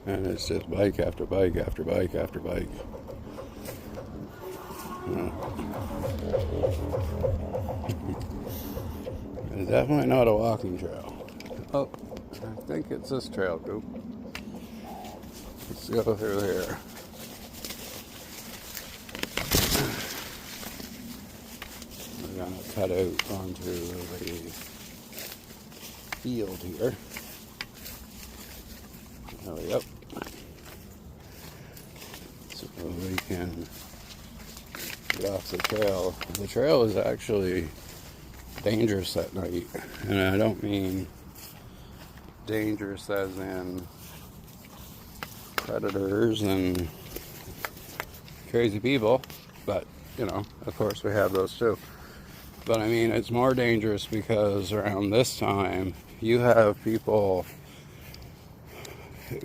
And it's just bike after bike after bike after bike. It's definitely not a walking trail. Oh, I think it's this trail, Coop. Let's go through here. We're going to cut out onto the field here. There we go. So we can get off the trail. The trail is actually dangerous at night. And I don't mean dangerous as in predators and crazy people, but you know, of course we have those too. But I mean, it's more dangerous because around this time you have people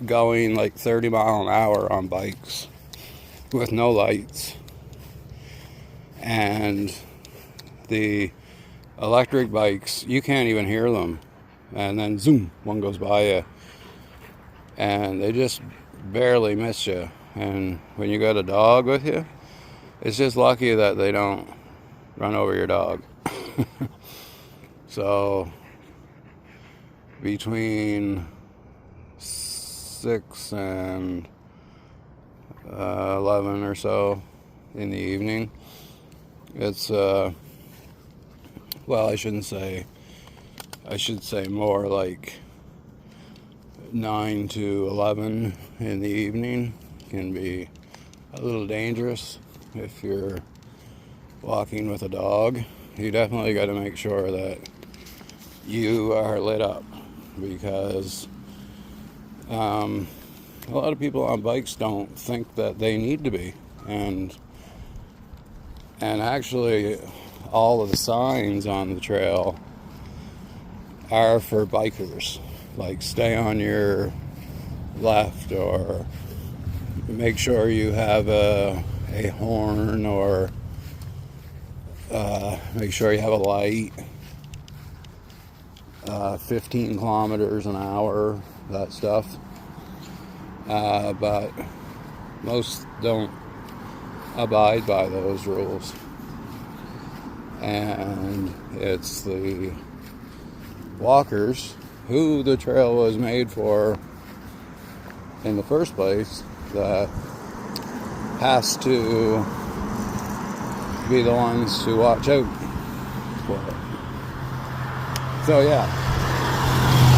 going like 30 mile an hour on bikes with no lights, and the electric bikes, you can't even hear them, and then zoom, one goes by you and they just barely miss you. And when you got a dog with you, it's just lucky that they don't run over your dog. So between 6 and 11 or so in the evening, it's well, I should say more like 9 to 11 in the evening can be a little dangerous if you're walking with a dog. You definitely got to make sure that you are lit up, because a lot of people on bikes don't think that they need to be, and actually all of the signs on the trail are for bikers, like stay on your left, or make sure you have a horn, or make sure you have a light, 15 kilometers an hour, that stuff. But most don't abide by those rules. And it's the walkers, who the trail was made for in the first place, that has to be the ones to watch out for it. So yeah,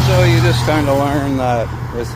so you just kind of learn that